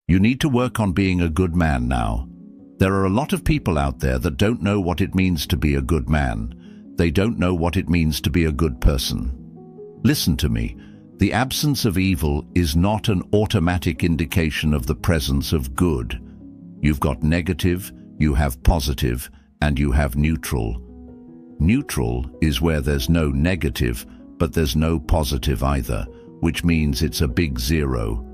You need to work on being a good man now. There are a lot of people out there that don't know what it means to be a good man. They don't know what it means to be a good person. Listen to me. The absence of evil is not an automatic indication of the presence of good. You've got negative, you have positive, and you have neutral. Neutral is where there's no negative, but there's no positive either, which means it's a big zero.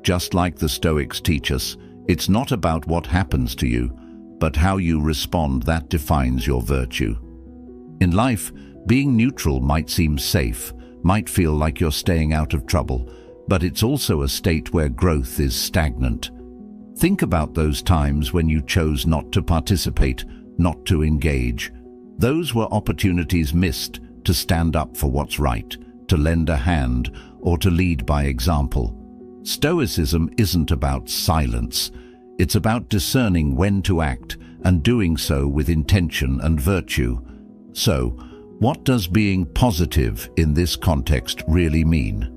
Just like the Stoics teach us, it's not about what happens to you, but how you respond that defines your virtue. In life, being neutral might seem safe, might feel like you're staying out of trouble, but it's also a state where growth is stagnant. Think about those times when you chose not to participate, not to engage. Those were opportunities missed to stand up for what's right, to lend a hand, or to lead by example. Stoicism isn't about silence. It's about discerning when to act and doing so with intention and virtue. So, what does being positive in this context really mean?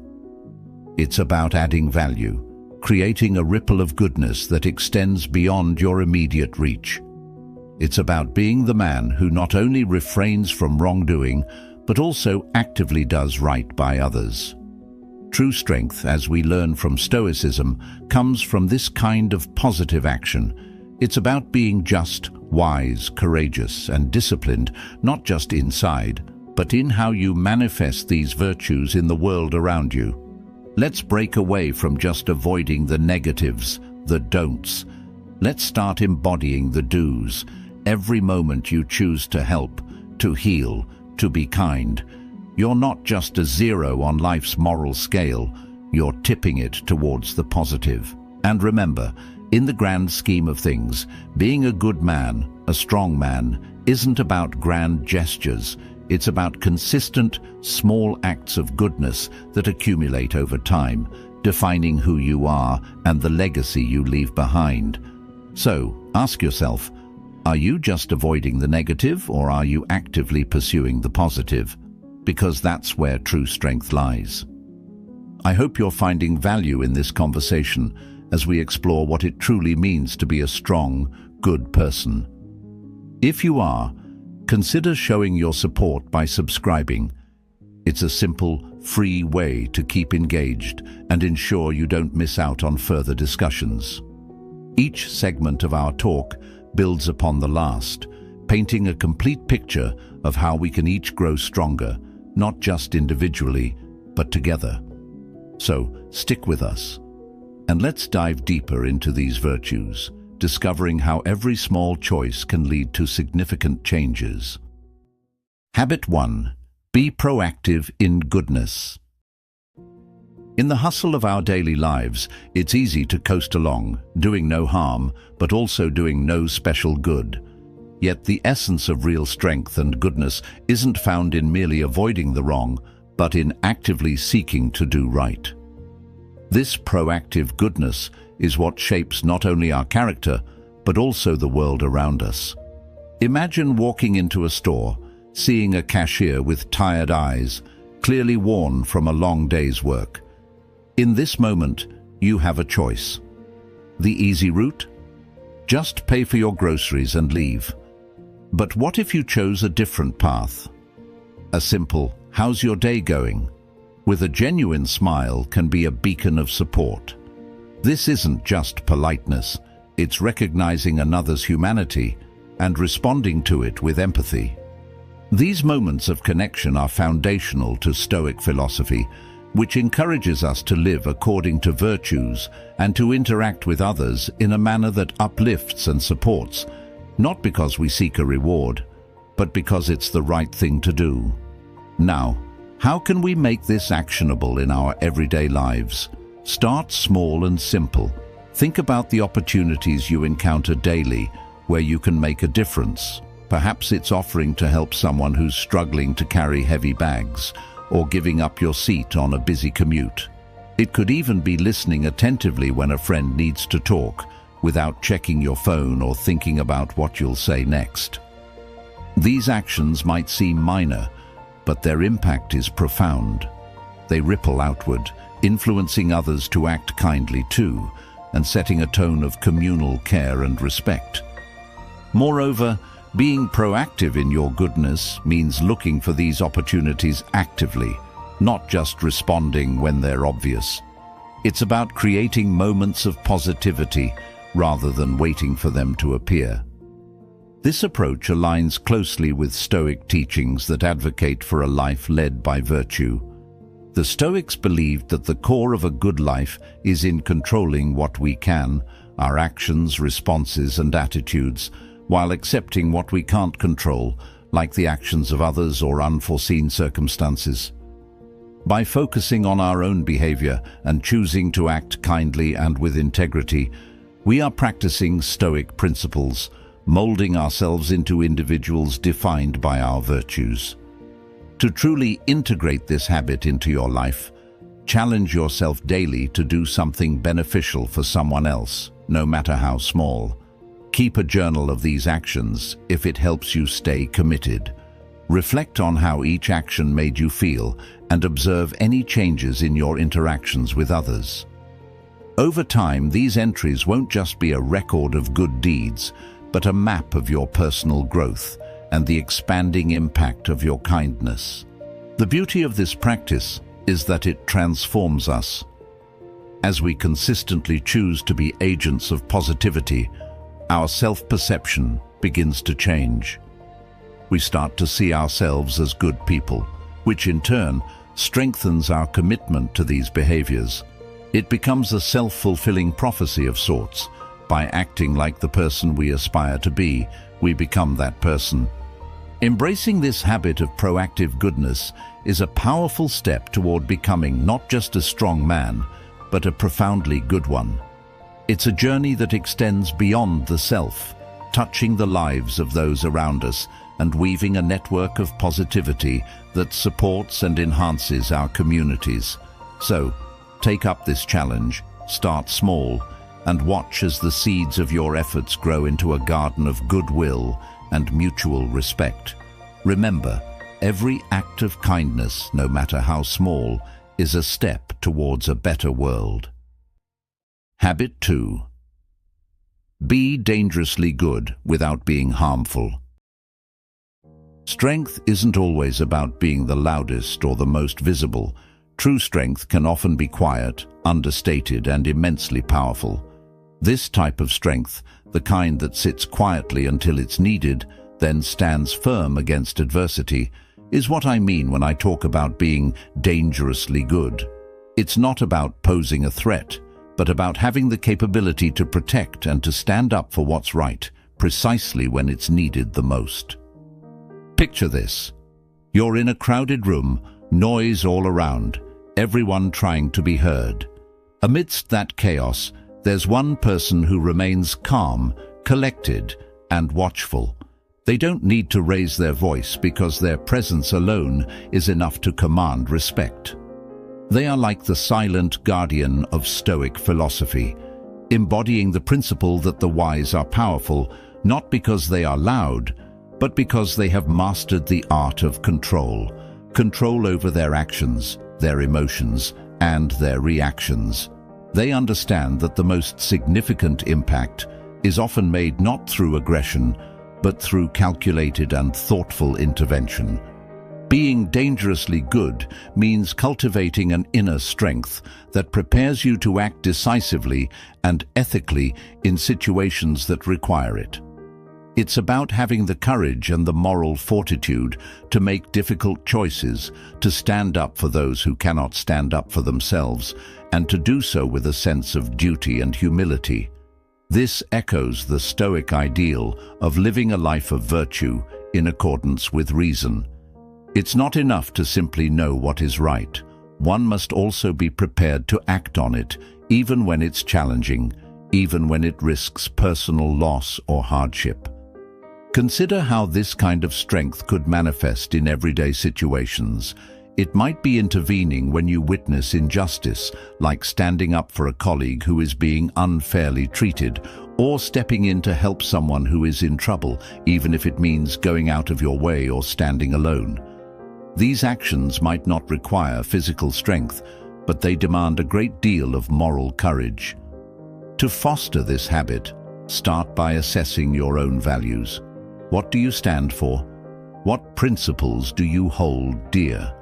It's about adding value, creating a ripple of goodness that extends beyond your immediate reach. It's about being the man who not only refrains from wrongdoing, but also actively does right by others. True strength, as we learn from Stoicism, comes from this kind of positive action. It's about being just, wise, courageous, and disciplined, not just inside, but in how you manifest these virtues in the world around you. Let's break away from just avoiding the negatives, the don'ts. Let's start embodying the do's. Every moment you choose to help, to heal, to be kind, you're not just a zero on life's moral scale, you're tipping it towards the positive. And remember, in the grand scheme of things, being a good man, a strong man, isn't about grand gestures. It's about consistent, small acts of goodness that accumulate over time, defining who you are and the legacy you leave behind. So, ask yourself, are you just avoiding the negative, or are you actively pursuing the positive? Because that's where true strength lies. I hope you're finding value in this conversation as we explore what it truly means to be a strong, good person. If you are, consider showing your support by subscribing. It's a simple, free way to keep engaged and ensure you don't miss out on further discussions. Each segment of our talk builds upon the last, painting a complete picture of how we can each grow stronger, not just individually, but together. So, stick with us, and let's dive deeper into these virtues, discovering how every small choice can lead to significant changes. Habit 1. Be proactive in goodness. In the hustle of our daily lives, it's easy to coast along, doing no harm, but also doing no special good. Yet the essence of real strength and goodness isn't found in merely avoiding the wrong, but in actively seeking to do right. This proactive goodness is what shapes not only our character, but also the world around us. Imagine walking into a store, seeing a cashier with tired eyes, clearly worn from a long day's work. In this moment, you have a choice. The easy route? Just pay for your groceries and leave. But what if you chose a different path? A simple, "How's your day going?" with a genuine smile can be a beacon of support. This isn't just politeness, it's recognizing another's humanity and responding to it with empathy. These moments of connection are foundational to Stoic philosophy, which encourages us to live according to virtues and to interact with others in a manner that uplifts and supports, not because we seek a reward, but because it's the right thing to do. Now, how can we make this actionable in our everyday lives? Start small and simple. Think about the opportunities you encounter daily where you can make a difference. Perhaps it's offering to help someone who's struggling to carry heavy bags, or giving up your seat on a busy commute. It could even be listening attentively when a friend needs to talk, without checking your phone or thinking about what you'll say next. These actions might seem minor, but their impact is profound. They ripple outward, influencing others to act kindly too, and setting a tone of communal care and respect. Moreover, being proactive in your goodness means looking for these opportunities actively, not just responding when they're obvious. It's about creating moments of positivity rather than waiting for them to appear. This approach aligns closely with Stoic teachings that advocate for a life led by virtue. The Stoics believed that the core of a good life is in controlling what we can, our actions, responses, and attitudes, while accepting what we can't control, like the actions of others or unforeseen circumstances. By focusing on our own behavior and choosing to act kindly and with integrity, we are practicing Stoic principles, molding ourselves into individuals defined by our virtues. To truly integrate this habit into your life, challenge yourself daily to do something beneficial for someone else, no matter how small. Keep a journal of these actions if it helps you stay committed. Reflect on how each action made you feel and observe any changes in your interactions with others. Over time, these entries won't just be a record of good deeds, but a map of your personal growth and the expanding impact of your kindness. The beauty of this practice is that it transforms us. As we consistently choose to be agents of positivity, our self-perception begins to change. We start to see ourselves as good people, which in turn strengthens our commitment to these behaviors. It becomes a self-fulfilling prophecy of sorts. By acting like the person we aspire to be, we become that person. Embracing this habit of proactive goodness is a powerful step toward becoming not just a strong man, but a profoundly good one. It's a journey that extends beyond the self, touching the lives of those around us and weaving a network of positivity that supports and enhances our communities. So, take up this challenge, start small, and watch as the seeds of your efforts grow into a garden of goodwill and mutual respect. Remember, every act of kindness, no matter how small, is a step towards a better world. Habit 2. Be dangerously good without being harmful. Strength isn't always about being the loudest or the most visible. True strength can often be quiet, understated, and immensely powerful. This type of strength, the kind that sits quietly until it's needed, then stands firm against adversity, is what I mean when I talk about being dangerously good. It's not about posing a threat, but about having the capability to protect and to stand up for what's right, precisely when it's needed the most. Picture this. You're in a crowded room, noise all around, everyone trying to be heard. Amidst that chaos, there's one person who remains calm, collected, and watchful. They don't need to raise their voice because their presence alone is enough to command respect. They are like the silent guardian of Stoic philosophy, embodying the principle that the wise are powerful, not because they are loud, but because they have mastered the art of control over their actions, their emotions, and their reactions. They understand that the most significant impact is often made not through aggression, but through calculated and thoughtful intervention. Being dangerously good means cultivating an inner strength that prepares you to act decisively and ethically in situations that require it. It's about having the courage and the moral fortitude to make difficult choices, to stand up for those who cannot stand up for themselves, and to do so with a sense of duty and humility. This echoes the Stoic ideal of living a life of virtue in accordance with reason. It's not enough to simply know what is right. One must also be prepared to act on it, even when it's challenging, even when it risks personal loss or hardship. Consider how this kind of strength could manifest in everyday situations. It might be intervening when you witness injustice, like standing up for a colleague who is being unfairly treated, or stepping in to help someone who is in trouble, even if it means going out of your way or standing alone. These actions might not require physical strength, but they demand a great deal of moral courage. To foster this habit, start by assessing your own values. What do you stand for? What principles do you hold dear?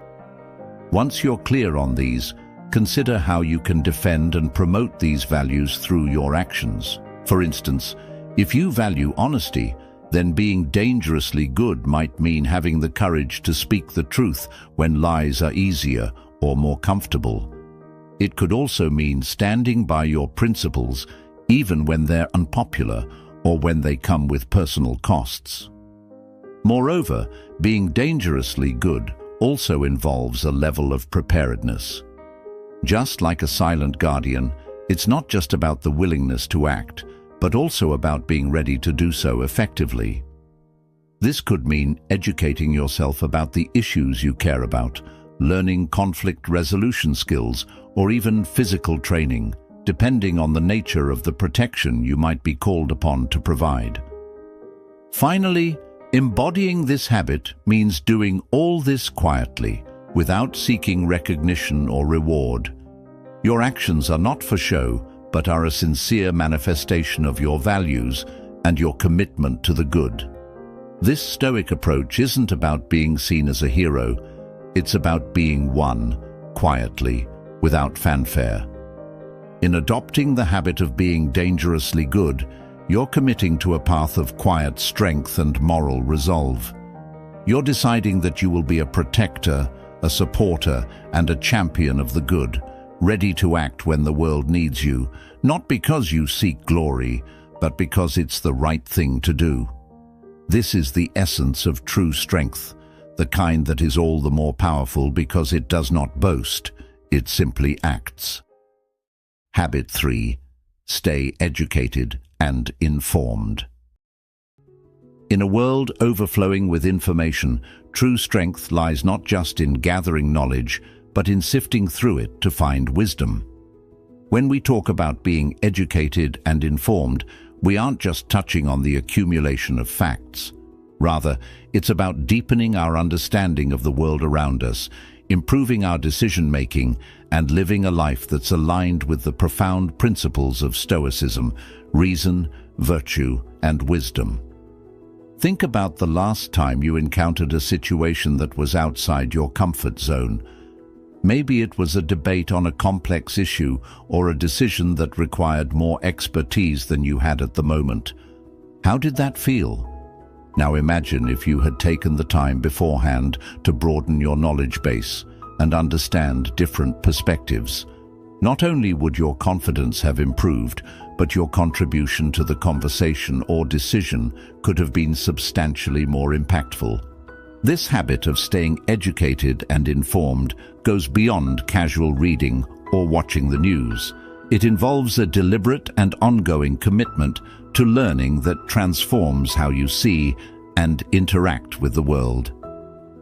Once you're clear on these, consider how you can defend and promote these values through your actions. For instance, if you value honesty, then being dangerously good might mean having the courage to speak the truth when lies are easier or more comfortable. It could also mean standing by your principles even when they're unpopular or when they come with personal costs. Moreover, being dangerously good also involves a level of preparedness. Just like a silent guardian, it's not just about the willingness to act, but also about being ready to do so effectively. This could mean educating yourself about the issues you care about, learning conflict resolution skills, or even physical training, depending on the nature of the protection you might be called upon to provide. Finally, embodying this habit means doing all this quietly, without seeking recognition or reward. Your actions are not for show, but are a sincere manifestation of your values and your commitment to the good. This Stoic approach isn't about being seen as a hero, it's about being one, quietly, without fanfare. In adopting the habit of being dangerously good, you're committing to a path of quiet strength and moral resolve. You're deciding that you will be a protector, a supporter, and a champion of the good, ready to act when the world needs you, not because you seek glory, but because it's the right thing to do. This is the essence of true strength, the kind that is all the more powerful because it does not boast, it simply acts. Habit 3. Stay educated and informed. In a world overflowing with information, true strength lies not just in gathering knowledge, but in sifting through it to find wisdom. When we talk about being educated and informed, we aren't just touching on the accumulation of facts. Rather, it's about deepening our understanding of the world around us, improving our decision-making, and living a life that's aligned with the profound principles of Stoicism, reason, virtue, and wisdom. Think about the last time you encountered a situation that was outside your comfort zone. Maybe it was a debate on a complex issue or a decision that required more expertise than you had at the moment. How did that feel? Now imagine if you had taken the time beforehand to broaden your knowledge base and understand different perspectives. Not only would your confidence have improved, but your contribution to the conversation or decision could have been substantially more impactful. This habit of staying educated and informed goes beyond casual reading or watching the news. It involves a deliberate and ongoing commitment to learning that transforms how you see and interact with the world.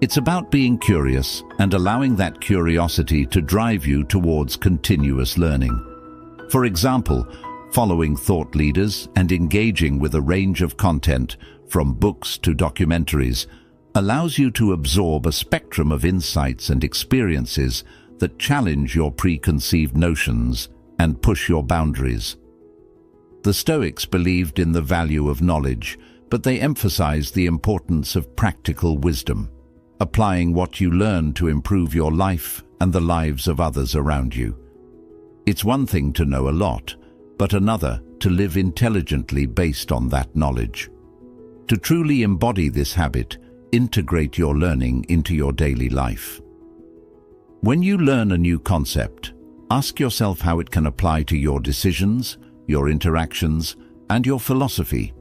It's about being curious and allowing that curiosity to drive you towards continuous learning. For example, following thought leaders and engaging with a range of content, from books to documentaries, allows you to absorb a spectrum of insights and experiences that challenge your preconceived notions and push your boundaries. The Stoics believed in the value of knowledge, but they emphasized the importance of practical wisdom, applying what you learn to improve your life and the lives of others around you. It's one thing to know a lot, but another to live intelligently based on that knowledge. To truly embody this habit, integrate your learning into your daily life. When you learn a new concept, ask yourself how it can apply to your decisions, your interactions, and your philosophy.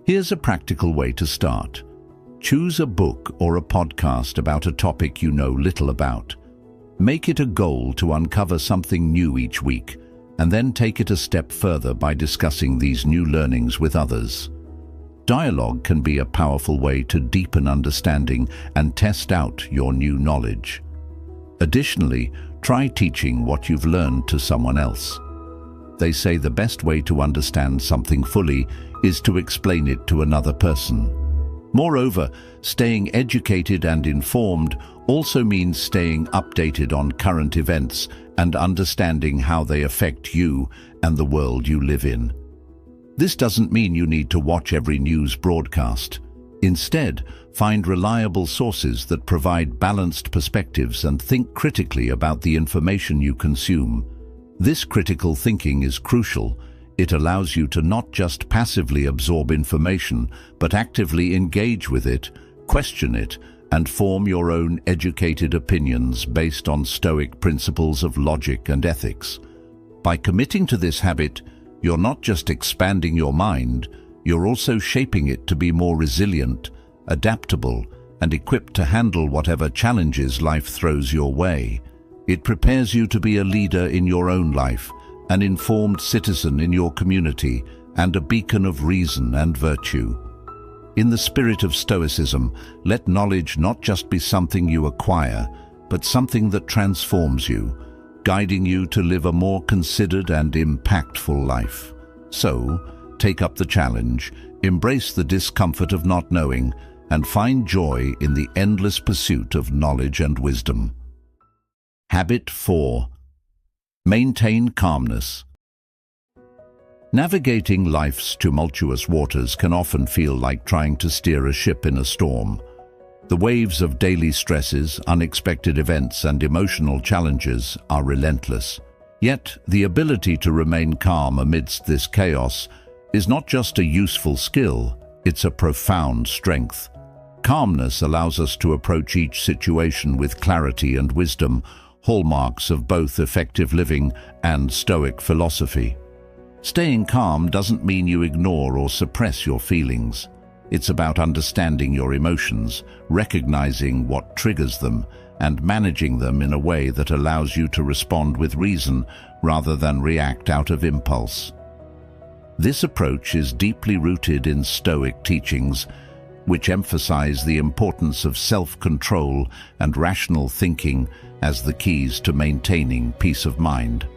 Here's a practical way to start. Choose a book or a podcast about a topic you know little about. Make it a goal to uncover something new each week, and then take it a step further by discussing these new learnings with others. Dialogue can be a powerful way to deepen understanding and test out your new knowledge. Additionally, try teaching what you've learned to someone else. They say the best way to understand something fully is to explain it to another person. Moreover, staying educated and informed also means staying updated on current events and understanding how they affect you and the world you live in. This doesn't mean you need to watch every news broadcast. Instead, find reliable sources that provide balanced perspectives and think critically about the information you consume. This critical thinking is crucial. It allows you to not just passively absorb information, but actively engage with it, question it, and form your own educated opinions based on Stoic principles of logic and ethics. By committing to this habit, you're not just expanding your mind, you're also shaping it to be more resilient, adaptable, and equipped to handle whatever challenges life throws your way. It prepares you to be a leader in your own life, an informed citizen in your community, and a beacon of reason and virtue. In the spirit of Stoicism, let knowledge not just be something you acquire, but something that transforms you, guiding you to live a more considered and impactful life. So, take up the challenge, embrace the discomfort of not knowing, and find joy in the endless pursuit of knowledge and wisdom. Habit 4. Maintain calmness. Navigating life's tumultuous waters can often feel like trying to steer a ship in a storm. The waves of daily stresses, unexpected events, and emotional challenges are relentless. Yet, the ability to remain calm amidst this chaos is not just a useful skill, it's a profound strength. Calmness allows us to approach each situation with clarity and wisdom, hallmarks of both effective living and Stoic philosophy. Staying calm doesn't mean you ignore or suppress your feelings. It's about understanding your emotions, recognizing what triggers them, and managing them in a way that allows you to respond with reason rather than react out of impulse. This approach is deeply rooted in Stoic teachings, which emphasize the importance of self-control and rational thinking as the keys to maintaining peace of mind.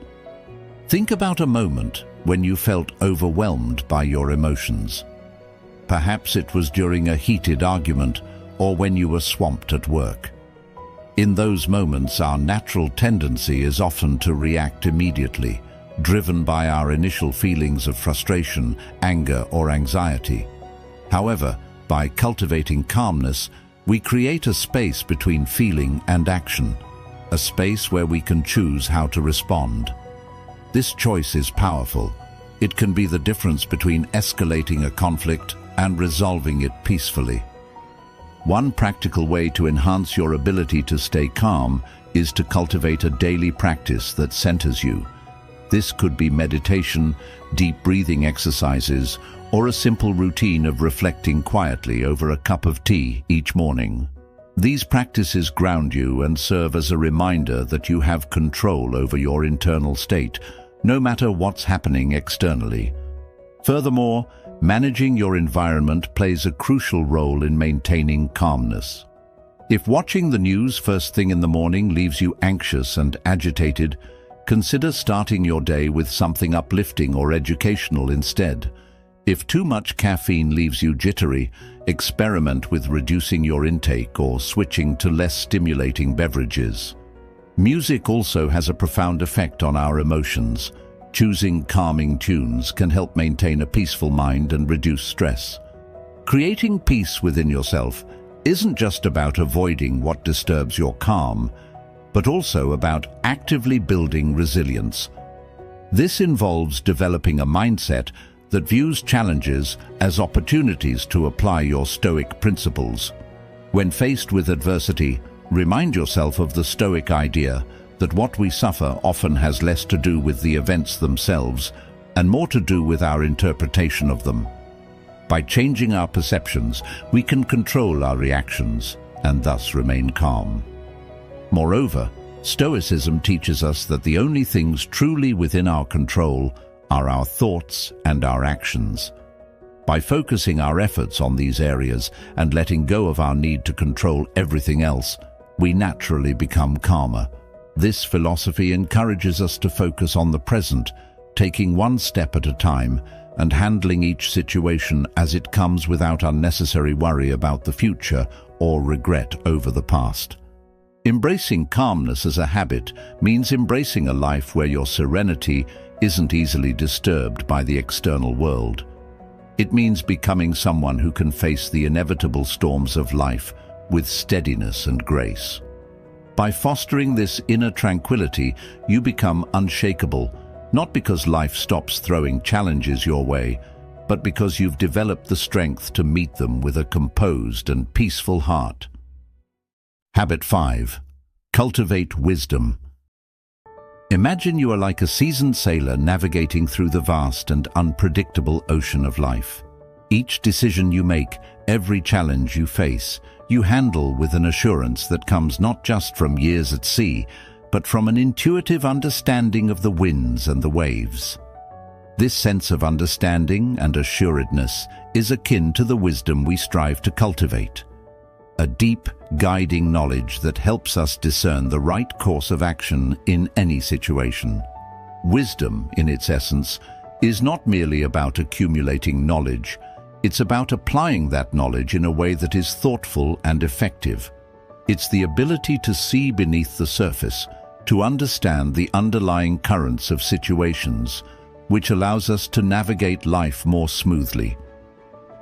Think about a moment when you felt overwhelmed by your emotions. Perhaps it was during a heated argument or when you were swamped at work. In those moments, our natural tendency is often to react immediately, driven by our initial feelings of frustration, anger, or anxiety. However, by cultivating calmness, we create a space between feeling and action, a space where we can choose how to respond. This choice is powerful. It can be the difference between escalating a conflict and resolving it peacefully. One practical way to enhance your ability to stay calm is to cultivate a daily practice that centers you. This could be meditation, deep breathing exercises, or a simple routine of reflecting quietly over a cup of tea each morning. These practices ground you and serve as a reminder that you have control over your internal state, no matter what's happening externally. Furthermore, managing your environment plays a crucial role in maintaining calmness. If watching the news first thing in the morning leaves you anxious and agitated, consider starting your day with something uplifting or educational instead. If too much caffeine leaves you jittery, experiment with reducing your intake or switching to less stimulating beverages. Music also has a profound effect on our emotions. Choosing calming tunes can help maintain a peaceful mind and reduce stress. Creating peace within yourself isn't just about avoiding what disturbs your calm, but also about actively building resilience. This involves developing a mindset that views challenges as opportunities to apply your Stoic principles. When faced with adversity, remind yourself of the Stoic idea that what we suffer often has less to do with the events themselves and more to do with our interpretation of them. By changing our perceptions, we can control our reactions and thus remain calm. Moreover, Stoicism teaches us that the only things truly within our control are our thoughts and our actions. By focusing our efforts on these areas and letting go of our need to control everything else, we naturally become calmer. This philosophy encourages us to focus on the present, taking one step at a time and handling each situation as it comes without unnecessary worry about the future or regret over the past. Embracing calmness as a habit means embracing a life where your serenity isn't easily disturbed by the external world. It means becoming someone who can face the inevitable storms of life with steadiness and grace. By fostering this inner tranquility, you become unshakable, not because life stops throwing challenges your way, but because you've developed the strength to meet them with a composed and peaceful heart. Habit 5. Cultivate wisdom. Imagine you are like a seasoned sailor navigating through the vast and unpredictable ocean of life. Each decision you make, every challenge you face, you handle with an assurance that comes not just from years at sea, but from an intuitive understanding of the winds and the waves. This sense of understanding and assuredness is akin to the wisdom we strive to cultivate. A deep, guiding knowledge that helps us discern the right course of action in any situation. Wisdom, in its essence, is not merely about accumulating knowledge. It's about applying that knowledge in a way that is thoughtful and effective. It's the ability to see beneath the surface, to understand the underlying currents of situations, which allows us to navigate life more smoothly.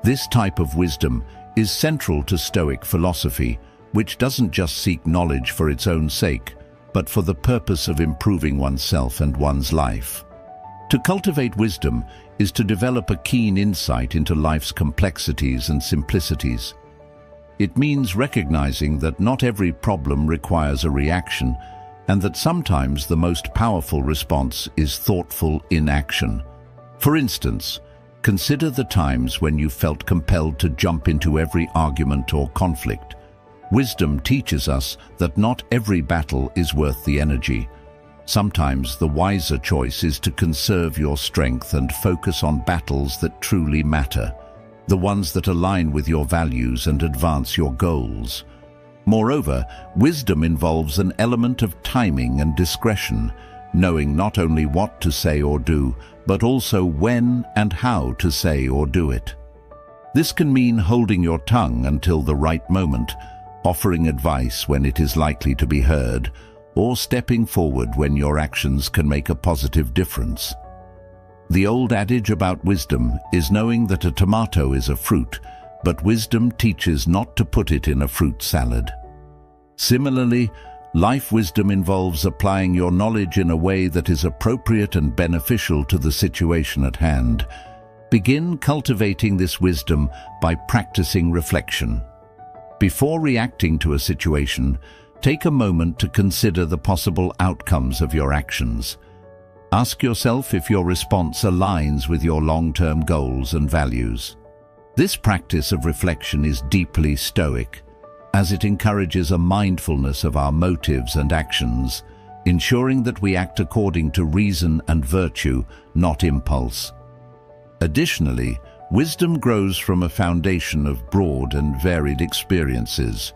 This type of wisdom is central to Stoic philosophy, which doesn't just seek knowledge for its own sake, but for the purpose of improving oneself and one's life. To cultivate wisdom is to develop a keen insight into life's complexities and simplicities. It means recognizing that not every problem requires a reaction, and that sometimes the most powerful response is thoughtful inaction. For instance, consider the times when you felt compelled to jump into every argument or conflict. Wisdom teaches us that not every battle is worth the energy. Sometimes the wiser choice is to conserve your strength and focus on battles that truly matter, the ones that align with your values and advance your goals. Moreover, wisdom involves an element of timing and discretion, knowing not only what to say or do, but also when and how to say or do it. This can mean holding your tongue until the right moment, offering advice when it is likely to be heard, or stepping forward when your actions can make a positive difference. The old adage about wisdom is knowing that a tomato is a fruit, but wisdom teaches not to put it in a fruit salad. Similarly, life wisdom involves applying your knowledge in a way that is appropriate and beneficial to the situation at hand. Begin cultivating this wisdom by practicing reflection. Before reacting to a situation, take a moment to consider the possible outcomes of your actions. Ask yourself if your response aligns with your long-term goals and values. This practice of reflection is deeply Stoic, as it encourages a mindfulness of our motives and actions, ensuring that we act according to reason and virtue, not impulse. Additionally, wisdom grows from a foundation of broad and varied experiences.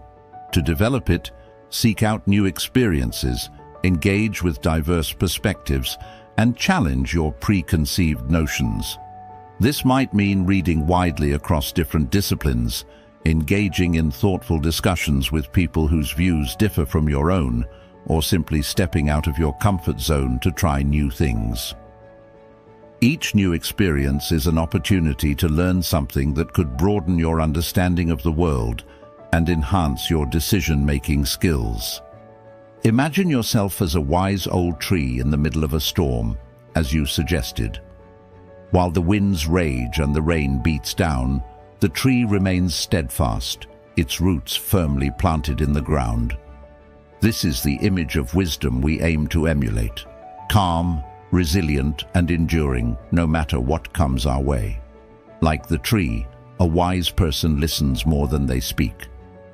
To develop it, seek out new experiences, engage with diverse perspectives, and challenge your preconceived notions. This might mean reading widely across different disciplines, engaging in thoughtful discussions with people whose views differ from your own, or simply stepping out of your comfort zone to try new things. Each new experience is an opportunity to learn something that could broaden your understanding of the world and enhance your decision-making skills. Imagine yourself as a wise old tree in the middle of a storm, as you suggested. While the winds rage and the rain beats down, the tree remains steadfast, its roots firmly planted in the ground. This is the image of wisdom we aim to emulate: calm, resilient, and enduring, no matter what comes our way. Like the tree, a wise person listens more than they speak,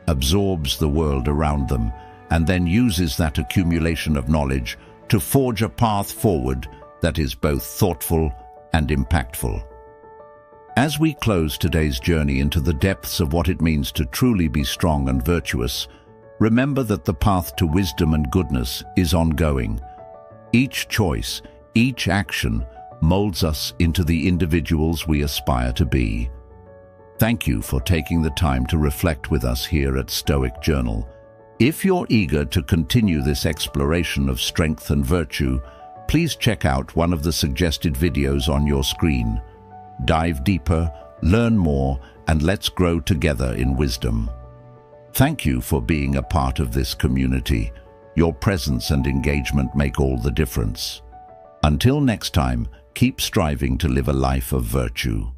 absorbs the world around them, and then uses that accumulation of knowledge to forge a path forward that is both thoughtful and impactful. As we close today's journey into the depths of what it means to truly be strong and virtuous, remember that the path to wisdom and goodness is ongoing. Each choice, each action, molds us into the individuals we aspire to be. Thank you for taking the time to reflect with us here at Stoic Journal. If you're eager to continue this exploration of strength and virtue, please check out one of the suggested videos on your screen. Dive deeper, learn more, and let's grow together in wisdom. Thank you for being a part of this community. Your presence and engagement make all the difference. Until next time, keep striving to live a life of virtue.